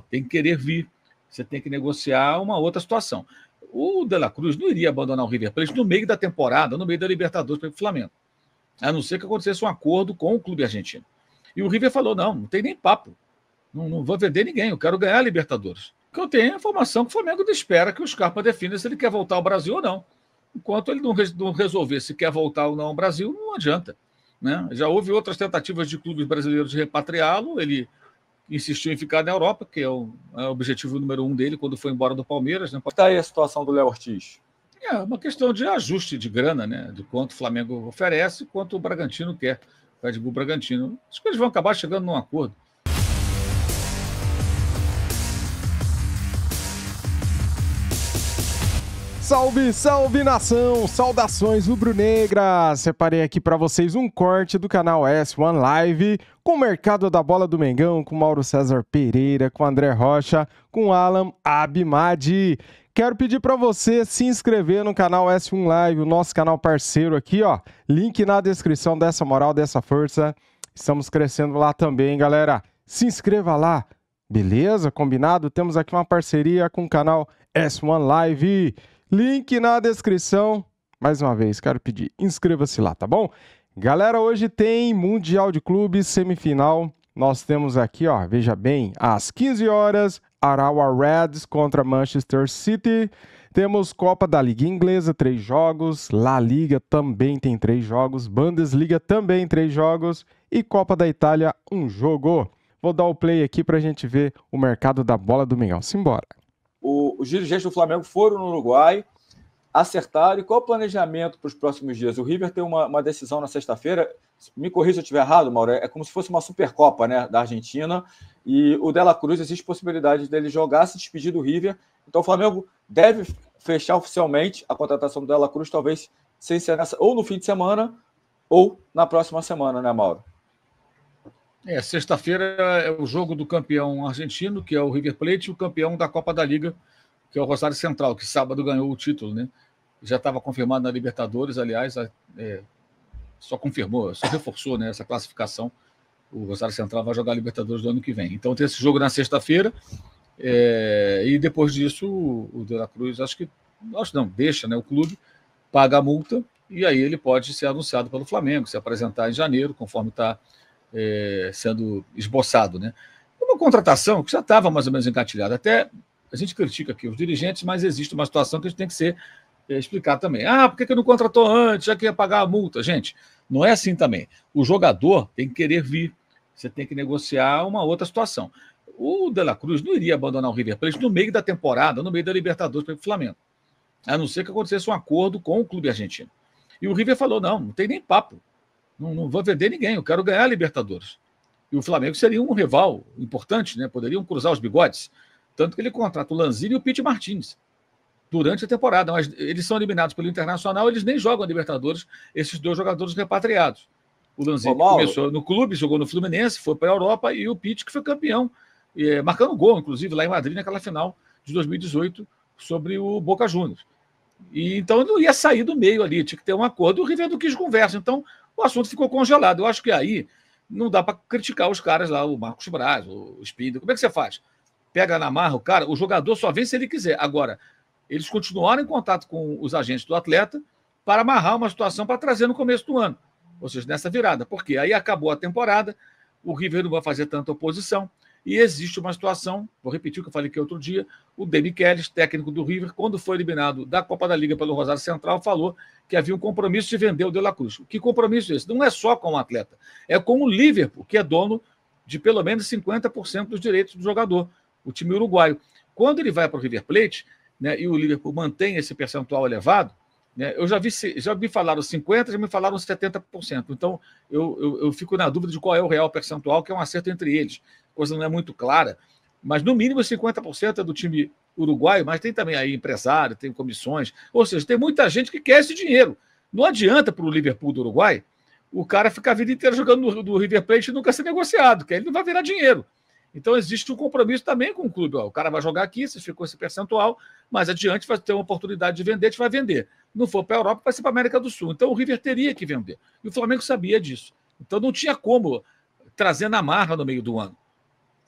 tem que querer vir, você tem que negociar uma outra situação. O De La Cruz não iria abandonar o River Plate no meio da temporada, no meio da Libertadores para o Flamengo, a não ser que acontecesse um acordo com o clube argentino. E o River falou, não tem nem papo, não vou vender ninguém, eu quero ganhar a Libertadores. O que eu tenho é a informação que o Flamengo espera que o Scarpa defina se ele quer voltar ao Brasil ou não. Enquanto ele não resolver se quer voltar ou não ao Brasil, não adianta. Né? Já houve outras tentativas de clubes brasileiros de repatriá-lo, ele insistiu em ficar na Europa, que é o objetivo número 1 dele quando foi embora do Palmeiras. Né? Está aí a situação do Léo Ortiz. É uma questão de ajuste de grana, né? De quanto o Flamengo oferece e quanto o Bragantino quer. O Red Bull Bragantino. Acho que eles vão acabar chegando num acordo. Salve, salve nação! Saudações rubro-negras! Separei aqui para vocês um corte do canal S1 Live com o mercado da bola do Mengão, com Mauro César Pereira, com André Rocha, com Alan Abimadi. Quero pedir para você se inscrever no canal S1 Live, o nosso canal parceiro aqui, ó. Link na descrição dessa moral, dessa força. Estamos crescendo lá também, galera. Se inscreva lá, beleza? Combinado? Temos aqui uma parceria com o canal S1 Live. Link na descrição. Mais uma vez, quero pedir, inscreva-se lá, tá bom? Galera, hoje tem Mundial de Clubes, semifinal. Nós temos aqui, ó, veja bem, às 15 horas, Arawa Reds contra Manchester City. Temos Copa da Liga Inglesa, 3 jogos. La Liga também tem 3 jogos. Bundesliga também 3 jogos. E Copa da Itália, 1 jogo. Vou dar o play aqui pra gente ver o mercado da bola do Mengão. Simbora. Os dirigentes do Flamengo foram no Uruguai, acertaram. E qual o planejamento para os próximos dias? O River tem uma decisão na sexta-feira. Me corrija se eu estiver errado, Mauro. É como se fosse uma Supercopa, né, da Argentina. E o De La Cruz, existe possibilidade dele jogar, se despedir do River. Então o Flamengo deve fechar oficialmente a contratação do De La Cruz, talvez sem ser ou no fim de semana ou na próxima semana, né, Mauro? Sexta-feira é o jogo do campeão argentino, que é o River Plate, e o campeão da Copa da Liga, que é o Rosário Central, que sábado ganhou o título, né? Já estava confirmado na Libertadores, aliás, só confirmou, só reforçou, né, essa classificação. O Rosário Central vai jogar a Libertadores do ano que vem. Então tem esse jogo na sexta-feira, e depois disso o De La Cruz, deixa, né, o clube, paga a multa, e aí ele pode ser anunciado pelo Flamengo, se apresentar em janeiro, conforme está sendo esboçado, né? Uma contratação que já estava mais ou menos engatilhada. Até a gente critica aqui os dirigentes, mas existe uma situação que a gente tem que explicar também. Por que não contratou antes? Já que ia pagar a multa? Gente, não é assim também. O jogador tem que querer vir. Você tem que negociar uma outra situação. O De La Cruz não iria abandonar o River Plate no meio da temporada, no meio da Libertadores para o Flamengo, a não ser que acontecesse um acordo com o clube argentino. E o River falou, não tem nem papo. Não vou vender ninguém, eu quero ganhar a Libertadores. E o Flamengo seria um rival importante, né? Poderiam cruzar os bigodes. Tanto que ele contrata o Lanzini e o Pity Martins durante a temporada. Mas eles são eliminados pelo Internacional, eles nem jogam a Libertadores, esses 2 jogadores repatriados. O Lanzini começou no clube, jogou no Fluminense, foi para a Europa, e o Pity, que foi campeão, marcando gol, inclusive, lá em Madrid, naquela final de 2018, sobre o Boca Juniors. E então não ia sair do meio ali, tinha que ter um acordo. E o River não quis conversa, então o assunto ficou congelado. Eu acho que aí não dá para criticar os caras lá, o Marcos Braz, o Spindler. Como é que você faz? Pega na marra o cara, o jogador só vem se ele quiser. Agora, eles continuaram em contato com os agentes do atleta para amarrar uma situação para trazer no começo do ano. Ou seja, nessa virada. Porque aí acabou a temporada, o River não vai fazer tanta oposição. E existe uma situação, vou repetir o que eu falei aqui outro dia, o Demi Kelly, técnico do River, quando foi eliminado da Copa da Liga pelo Rosário Central, falou que havia um compromisso de vender o De La Cruz. Que compromisso é esse? Não é só com o atleta, é com o Liverpool, que é dono de pelo menos 50% dos direitos do jogador, o time uruguaio. Quando ele vai para o River Plate, né, e o Liverpool mantém esse percentual elevado, né, eu já me falaram 50%, já me falaram 70%. Então, eu fico na dúvida de qual é o real percentual, que é um acerto entre eles. A coisa não é muito clara, mas no mínimo 50% é do time uruguaio, mas tem também aí empresário, tem comissões, ou seja, tem muita gente que quer esse dinheiro. Não adianta para o Liverpool do Uruguai o cara ficar a vida inteira jogando do River Plate e nunca ser negociado, que aí ele não vai virar dinheiro. Então existe um compromisso também com o clube. O cara vai jogar aqui, se ficou esse percentual, mas adiante vai ter uma oportunidade de vender, a gente vai vender. Não for para a Europa, vai ser para a América do Sul. Então o River teria que vender. E o Flamengo sabia disso. Então não tinha como trazer na marra no meio do ano.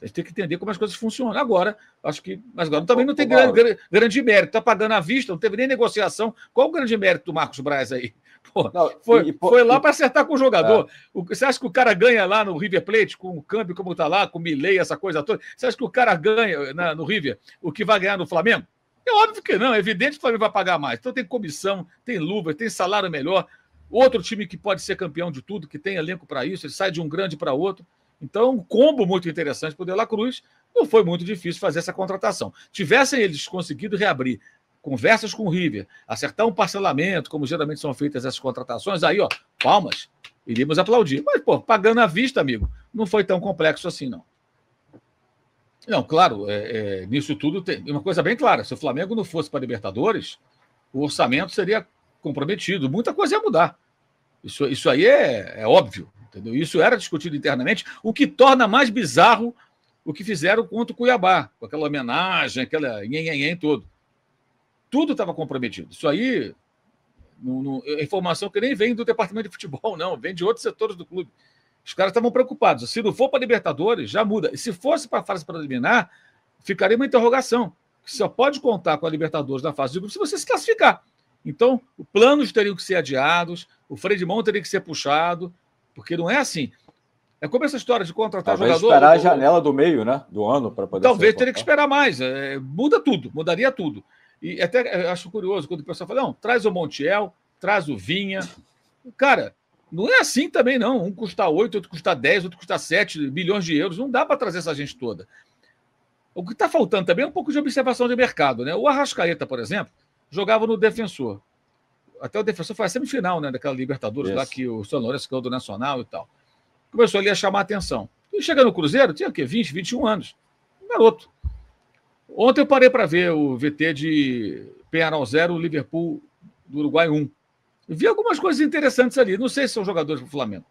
A gente tem que entender como as coisas funcionam. Agora, acho que. Mas agora também não tem grande mérito. Está pagando à vista, não teve nem negociação. Qual o grande mérito do Marcos Braz aí? Pô, não, foi lá para acertar com o jogador. Você acha que o cara ganha lá no River Plate, com o câmbio como está lá, com o Milei, essa coisa toda? Você acha que o cara ganha no River o que vai ganhar no Flamengo? É óbvio que não. É evidente que o Flamengo vai pagar mais. Então tem comissão, tem luva, tem salário melhor. Outro time que pode ser campeão de tudo, que tem elenco para isso, ele sai de um grande para outro. Então, um combo muito interessante para o De La Cruz. Não foi muito difícil fazer essa contratação. Tivessem eles conseguido reabrir conversas com o River, acertar um parcelamento, como geralmente são feitas essas contratações, aí, ó, palmas, iríamos aplaudir. Mas, pô, pagando à vista, amigo, não foi tão complexo assim, não. Não, claro, nisso tudo tem uma coisa bem clara. Se o Flamengo não fosse para a Libertadores, o orçamento seria comprometido. Muita coisa ia mudar. Isso aí é óbvio. Entendeu? Isso era discutido internamente, o que torna mais bizarro o que fizeram contra o Cuiabá, com aquela homenagem, aquela nhenhenhen todo. Tudo estava comprometido. Isso aí é informação que nem vem do departamento de futebol, não, vem de outros setores do clube. Os caras estavam preocupados. Se não for para Libertadores, já muda. E se fosse para a fase preliminar, ficaria uma interrogação. Só pode contar com a Libertadores na fase de grupo se você se classificar. Então, os planos teriam que ser adiados, o freio de mão teria que ser puxado, porque não é assim. É como essa história de contratar jogador... esperar a janela do meio, né? Do ano para poder... Talvez teria que esperar mais. Muda tudo, mudaria tudo. E até eu acho curioso quando o pessoal fala, não, traz o Montiel, traz o Vinha. Cara, não é assim também, não. Um custa 8, outro custa 10, outro custa 7 bilhões de euros. Não dá para trazer essa gente toda. O que está faltando também é um pouco de observação de mercado, né? O Arrascaeta, por exemplo, jogava no Defensor. Até o Defensor foi a semifinal, né, daquela Libertadores lá que o São Lourenço ganhou do Nacional e tal. Começou ali a chamar a atenção. E chega no Cruzeiro, tinha o quê? 20, 21 anos. Um garoto. Ontem eu parei para ver o VT de Penharol 0, Liverpool do Uruguai 1. Vi algumas coisas interessantes ali. Não sei se são jogadores do Flamengo.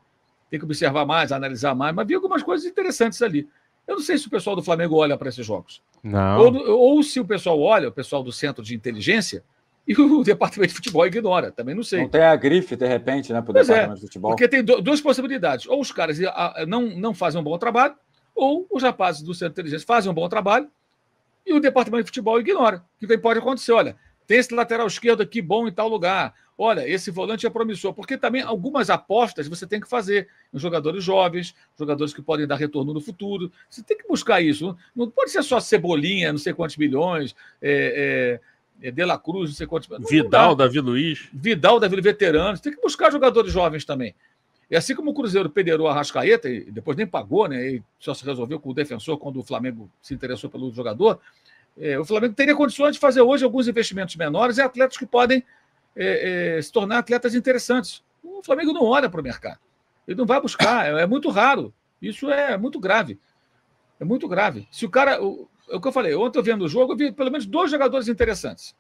Tem que observar mais, analisar mais, mas vi algumas coisas interessantes ali. Eu não sei se o pessoal do Flamengo olha para esses jogos. Não. Ou se o pessoal olha, o pessoal do Centro de Inteligência, e o departamento de futebol ignora, também não sei. Não tem a grife, de repente, né, para o departamento de futebol. Porque tem duas possibilidades. Ou os caras não fazem um bom trabalho, ou os rapazes do Centro de Inteligência fazem um bom trabalho e o departamento de futebol ignora. O que pode acontecer? Olha, tem esse lateral esquerdo aqui bom em tal lugar. Olha, esse volante é promissor. Porque também algumas apostas você tem que fazer em jogadores jovens, jogadores que podem dar retorno no futuro. Você tem que buscar isso. Não pode ser só Cebolinha, não sei quantos milhões, De La Cruz, não sei quantos... Vidal, Davi Luiz. Vidal, Davi Luiz, veteranos. Tem que buscar jogadores jovens também. E assim como o Cruzeiro pederou a Arrascaeta, e depois nem pagou, né? E só se resolveu com o Defensor quando o Flamengo se interessou pelo jogador, o Flamengo teria condições de fazer hoje alguns investimentos menores e atletas que podem se tornar atletas interessantes. O Flamengo não olha para o mercado. Ele não vai buscar, é muito raro. Isso é muito grave. É muito grave. Se o cara... É o que eu falei, ontem eu vendo o jogo, eu vi pelo menos 2 jogadores interessantes.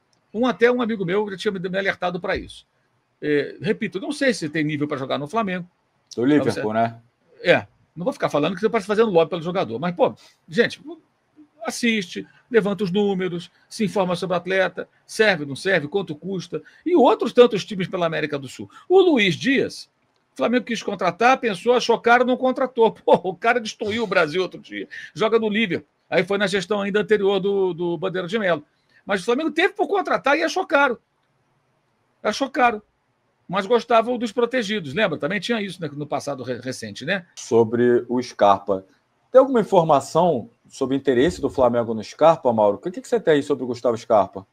Até um amigo meu já tinha me alertado para isso. Repito, não sei se tem nível para jogar no Flamengo. Do Liverpool, né? Não vou ficar falando que você pode fazer lobby pelo jogador, mas, pô, gente, assiste, levanta os números, se informa sobre o atleta, serve, não serve, quanto custa, e outros tantos times pela América do Sul. O Luiz Dias, o Flamengo quis contratar, pensou, achou caro, não contratou. Pô, o cara destruiu o Brasil outro dia, joga no Liverpool. Aí foi na gestão ainda anterior do Bandeira de Melo. Mas o Flamengo teve por contratar e achou caro. Achou caro. Mas gostava dos protegidos. Lembra? Também tinha isso, né, no passado recente, né? Sobre o Scarpa. Tem alguma informação sobre o interesse do Flamengo no Scarpa, Mauro? O que você tem aí sobre o Gustavo Scarpa?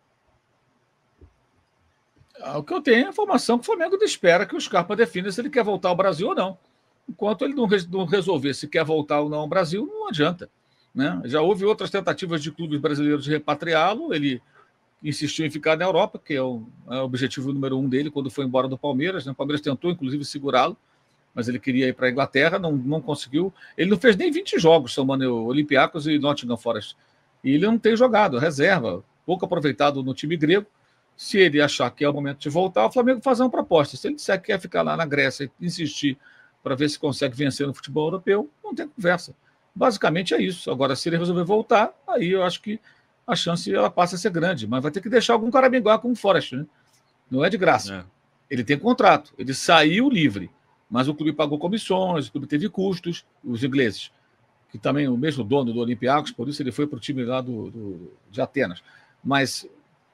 O que eu tenho é a informação que o Flamengo espera que o Scarpa defina se ele quer voltar ao Brasil ou não. Enquanto ele não resolver se quer voltar ou não ao Brasil, não adianta. Né? Já houve outras tentativas de clubes brasileiros de repatriá-lo. Ele insistiu em ficar na Europa, que é o objetivo número 1 dele quando foi embora do Palmeiras. Né? O Palmeiras tentou, inclusive, segurá-lo, mas ele queria ir para a Inglaterra, não conseguiu. Ele não fez nem 20 jogos, somando Olympiacos e Nottingham Forest. E ele não tem jogado, reserva, pouco aproveitado no time grego. Se ele achar que é o momento de voltar, o Flamengo faz uma proposta. Se ele disser que quer ficar lá na Grécia e insistir para ver se consegue vencer no futebol europeu, não tem conversa. Basicamente é isso. Agora, se ele resolver voltar, aí eu acho que a chance ela passa a ser grande, mas vai ter que deixar algum caraminguá com o Forest, né? Não é de graça. Ele tem contrato, ele saiu livre, mas o clube pagou comissões, o clube teve custos, os ingleses, que também é o mesmo dono do Olympiacos, por isso ele foi para o time lá de Atenas. Mas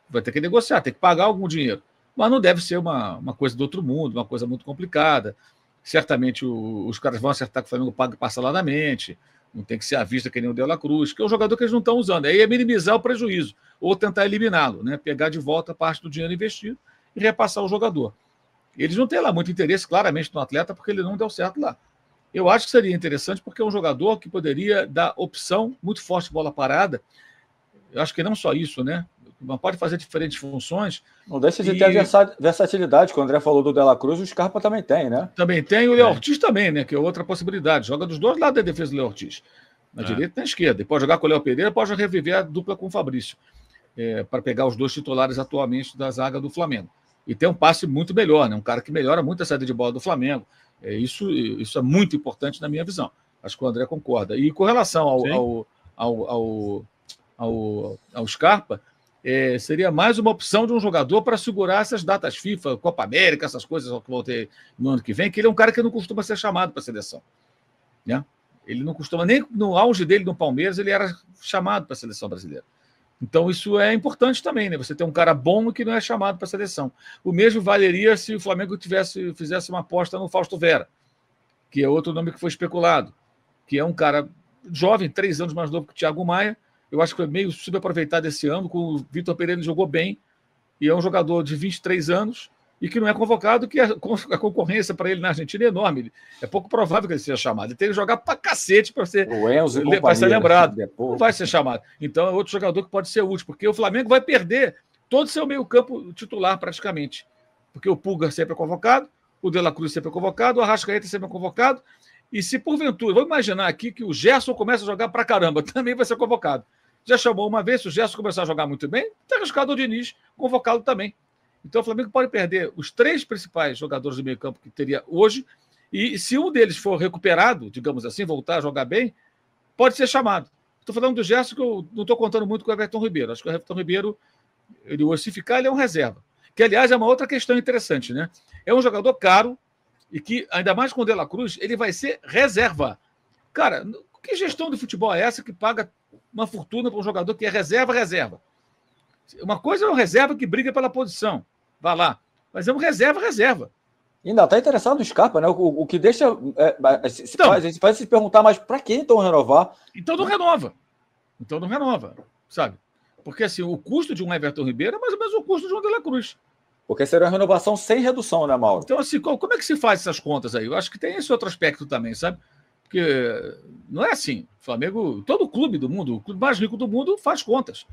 vai ter que negociar, tem que pagar algum dinheiro. Mas não deve ser uma coisa do outro mundo, uma coisa muito complicada. Certamente os caras vão acertar que o Flamengo paga parceladamente, não tem que ser à vista que nem o De La Cruz, que é um jogador que eles não estão usando. Aí é minimizar o prejuízo, ou tentar eliminá-lo, né? Pegar de volta parte do dinheiro investido e repassar o jogador. Eles não têm lá muito interesse, claramente, no atleta, porque ele não deu certo lá. Eu acho que seria interessante, porque é um jogador que poderia dar opção muito forte de bola parada. Eu acho que não só isso, né? Pode fazer diferentes funções. Não deixa de ter a versatilidade, que o André falou do De La Cruz, o Scarpa também tem, né? Também tem, o Léo Ortiz também, né? Que é outra possibilidade. Joga dos dois lados da defesa do Léo Ortiz. Na direita e na esquerda. E pode jogar com o Léo Pereira, pode reviver a dupla com o Fabrício. Para pegar os dois titulares atualmente da zaga do Flamengo. E tem um passe muito melhor, né? Um cara que melhora muito a saída de bola do Flamengo. Isso é muito importante na minha visão. Acho que o André concorda. E com relação ao Scarpa, seria mais uma opção de um jogador para segurar essas datas FIFA, Copa América, essas coisas que vão ter no ano que vem, que ele é um cara que não costuma ser chamado para a seleção. Né? Ele não costuma, nem no auge dele no Palmeiras, ele era chamado para a seleção brasileira. Então, isso é importante também, né? Você ter um cara bom que não é chamado para a seleção. O mesmo valeria se o Flamengo fizesse uma aposta no Fausto Vera, que é outro nome que foi especulado, que é um cara jovem, 3 anos mais novo que o Thiago Maia. Eu acho que foi meio subaproveitado esse ano, com o Vitor Pereira, ele jogou bem, e é um jogador de 23 anos e que não é convocado, que a concorrência para ele na Argentina é enorme. É pouco provável que ele seja chamado. Ele tem que jogar para cacete para ser lembrado. Não vai ser chamado. Então é outro jogador que pode ser útil, porque o Flamengo vai perder todo o seu meio-campo titular, praticamente. Porque o Pulga sempre é convocado, o De La Cruz sempre é convocado, o Arrascaeta sempre é convocado. E se porventura, vamos imaginar aqui que o Gerson começa a jogar para caramba, também vai ser convocado. Já chamou uma vez, se o Gerson começar a jogar muito bem, está arriscado o Diniz convocá-lo também. Então o Flamengo pode perder os 3 principais jogadores do meio campo que teria hoje, e se um deles for recuperado, digamos assim, voltar a jogar bem, pode ser chamado. Estou falando do Gerson, que eu não estou contando muito com o Everton Ribeiro. Acho que o Everton Ribeiro, se ficar, ele é um reserva. Que, aliás, é uma outra questão interessante, né? É um jogador caro e que, ainda mais com o De La Cruz, ele vai ser reserva. Cara, que gestão de futebol é essa que paga uma fortuna para um jogador que é reserva? Uma coisa é um reserva que briga pela posição. Vai lá. Mas é um reserva. Ainda está interessado no Scarpa, né? O que deixa. Faz se perguntar, mas para que então renovar? Então não renova. Sabe? Porque assim, o custo de um Everton Ribeiro é mais ou menos o custo de um De La Cruz. Porque seria uma renovação sem redução, né, Mauro? Então, assim, como é que se faz essas contas aí? Eu acho que tem esse outro aspecto também, sabe? Porque não é assim. O Flamengo, todo clube do mundo, o clube mais rico do mundo, faz contas.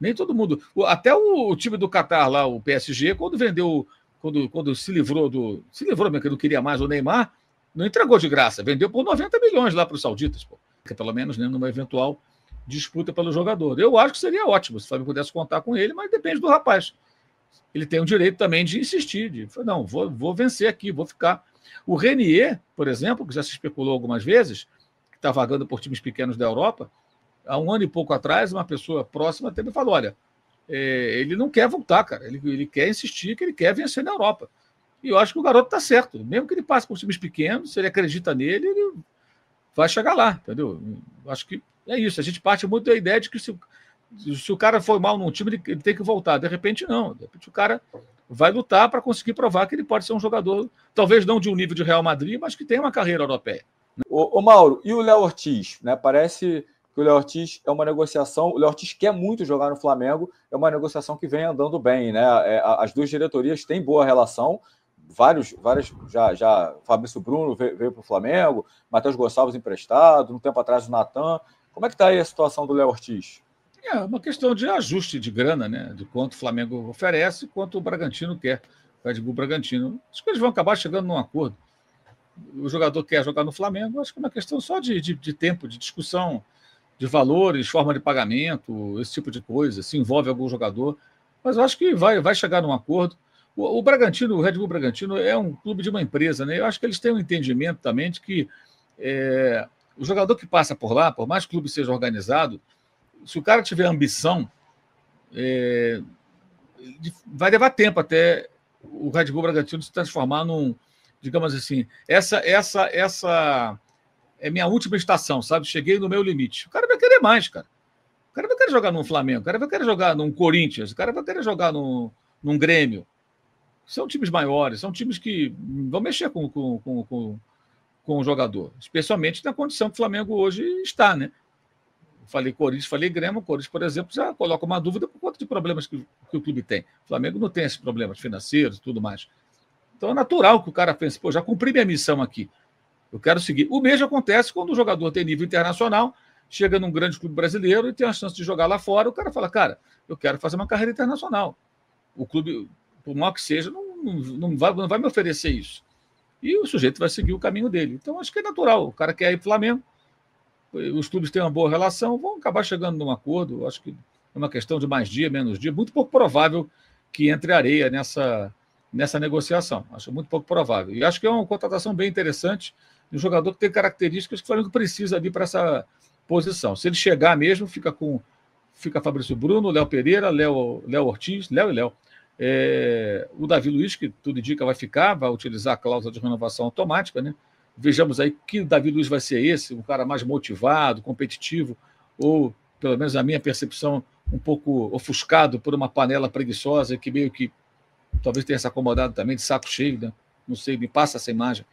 Nem todo mundo. Até o time do Catar lá, o PSG, quando vendeu, quando se livrou mesmo, que não queria mais o Neymar, não entregou de graça, vendeu por 90 milhões lá para os sauditas, pô. Que pelo menos, né, numa eventual disputa pelo jogador. Eu acho que seria ótimo se o Flamengo pudesse contar com ele, mas depende do rapaz. Ele tem o direito também de insistir, não, vou vencer aqui, vou ficar. O Renier, por exemplo, que já se especulou algumas vezes, que está vagando por times pequenos da Europa, há 1 ano e pouco atrás, uma pessoa próxima até me falou, olha, ele não quer voltar, cara, ele quer insistir, que ele quer vencer na Europa. E eu acho que o garoto está certo, mesmo que ele passe por times pequenos, se ele acredita nele, ele vai chegar lá, entendeu? Eu acho que é isso, a gente parte muito da ideia de que se o cara foi mal num time, ele tem que voltar. De repente, não. De repente, o cara vai lutar para conseguir provar que ele pode ser um jogador, talvez não de um nível de Real Madrid, mas que tem uma carreira europeia. Ô Mauro, e o Léo Ortiz? Né? Parece que o Léo Ortiz é uma negociação. O Léo Ortiz quer muito jogar no Flamengo, é uma negociação que vem andando bem. Né? As duas diretorias têm boa relação. Vários já Fabrício Bruno veio para o Flamengo, Matheus Gonçalves emprestado, um tempo atrás o Natan. Como é que está aí a situação do Léo Ortiz? É uma questão de ajuste de grana, né? De quanto o Flamengo oferece e quanto o Bragantino quer. O Red Bull Bragantino. Acho que eles vão acabar chegando num acordo. O jogador quer jogar no Flamengo, acho que é uma questão só de tempo, de discussão de valores, forma de pagamento, esse tipo de coisa. Se envolve algum jogador. Mas eu acho que vai chegar num acordo. O Bragantino, o Red Bull Bragantino, é um clube de uma empresa, né? Eu acho que eles têm um entendimento também de que o jogador que passa por lá, por mais que o clube seja organizado, se o cara tiver ambição, vai levar tempo até o Red Bull Bragantino se transformar num, digamos assim, essa é minha última estação, sabe? Cheguei no meu limite. O cara vai querer mais, cara. O cara vai querer jogar num Flamengo, o cara vai querer jogar num Corinthians, o cara vai querer jogar num Grêmio. São times maiores, são times que vão mexer com o jogador, especialmente na condição que o Flamengo hoje está, né? Falei Corinthians, falei Grêmio. O Corinthians, por exemplo, já coloca uma dúvida por conta de problemas que o clube tem. O Flamengo não tem esses problemas financeiros e tudo mais. Então é natural que o cara pense, pô, já cumpri minha missão aqui, eu quero seguir. O mesmo acontece quando o jogador tem nível internacional, chega num grande clube brasileiro e tem a chance de jogar lá fora, o cara fala, cara, eu quero fazer uma carreira internacional. O clube, por mal que seja, não vai me oferecer isso. E o sujeito vai seguir o caminho dele. Então, acho que é natural. O cara quer ir para o Flamengo, os clubes têm uma boa relação, vão acabar chegando num acordo. Acho que é uma questão de mais dia, menos dia. Muito pouco provável que entre areia nessa negociação. Acho muito pouco provável. E acho que é uma contratação bem interessante de um jogador que tem características que o Flamengo precisa ali para essa posição. Se ele chegar mesmo, fica Fabrício Bruno, Léo Pereira, Léo Ortiz, Léo e Léo. O Davi Luiz, que tudo indica vai ficar, vai utilizar a cláusula de renovação automática, né? Vejamos aí que o Davi Luiz vai ser esse, um cara mais motivado, competitivo, ou, pelo menos a minha percepção, um pouco ofuscado por uma panela preguiçosa, que meio que talvez tenha se acomodado também, de saco cheio, né? Não sei, me passa essa imagem.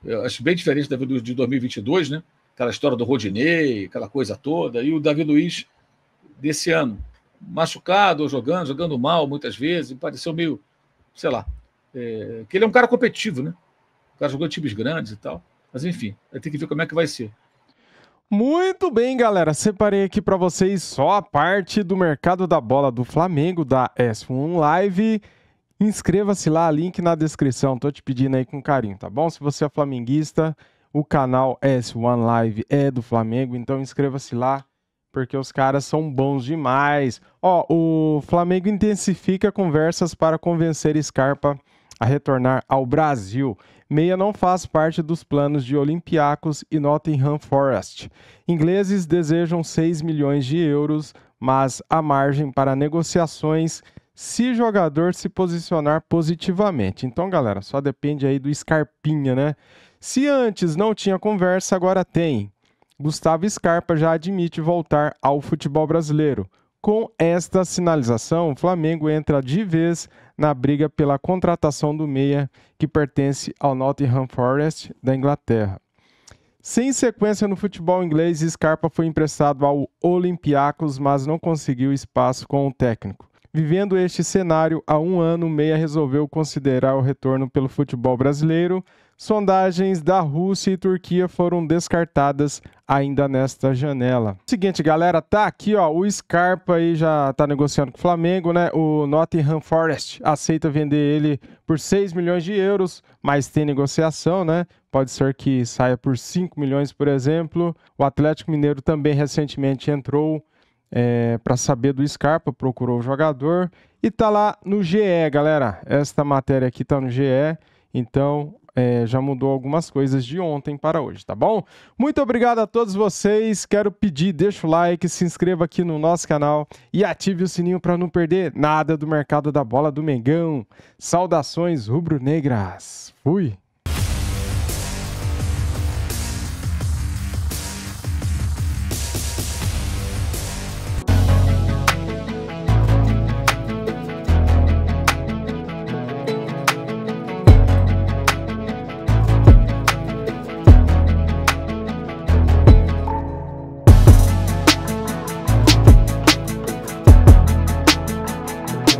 Eu acho bem diferente do Davi Luiz de 2022, né? Aquela história do Rodinei, aquela coisa toda, e o Davi Luiz desse ano, machucado ou jogando mal muitas vezes, pareceu meio, sei lá, que ele é um cara competitivo, né? O cara jogou em times grandes e tal. Mas, enfim, vai ter que ver como é que vai ser. Muito bem, galera. Separei aqui para vocês só a parte do mercado da bola do Flamengo, da S1 Live. Inscreva-se lá, link na descrição. Tô te pedindo aí com carinho, tá bom? Se você é flamenguista, o canal S1 Live é do Flamengo, então inscreva-se lá, porque os caras são bons demais. O Flamengo intensifica conversas para convencer Scarpa a retornar ao Brasil. Meia não faz parte dos planos de Olympiacos e Nottingham Forest. Ingleses desejam 6 milhões de euros, mas há margem para negociações se jogador se posicionar positivamente. Então, galera, só depende aí do Scarpinha, né? Se antes não tinha conversa, agora tem. Gustavo Scarpa já admite voltar ao futebol brasileiro. Com esta sinalização, o Flamengo entra de vez na briga pela contratação do meia, que pertence ao Nottingham Forest da Inglaterra. Sem sequência no futebol inglês, Scarpa foi emprestado ao Olympiacos, mas não conseguiu espaço com o técnico. Vivendo este cenário, há um ano, o meia resolveu considerar o retorno pelo futebol brasileiro. Sondagens da Rússia e Turquia foram descartadas ainda nesta janela. Seguinte, galera, tá aqui, o Scarpa aí já tá negociando com o Flamengo, né? O Nottingham Forest aceita vender ele por 6 milhões de euros, mas tem negociação, né? Pode ser que saia por 5 milhões, por exemplo. O Atlético Mineiro também recentemente entrou para saber do Scarpa, procurou o jogador e tá lá no GE, galera. Esta matéria aqui tá no GE, então já mudou algumas coisas de ontem para hoje, tá bom? Muito obrigado a todos vocês. Quero pedir, deixa o like, se inscreva aqui no nosso canal e ative o sininho para não perder nada do mercado da bola do Mengão. Saudações rubro-negras. Fui!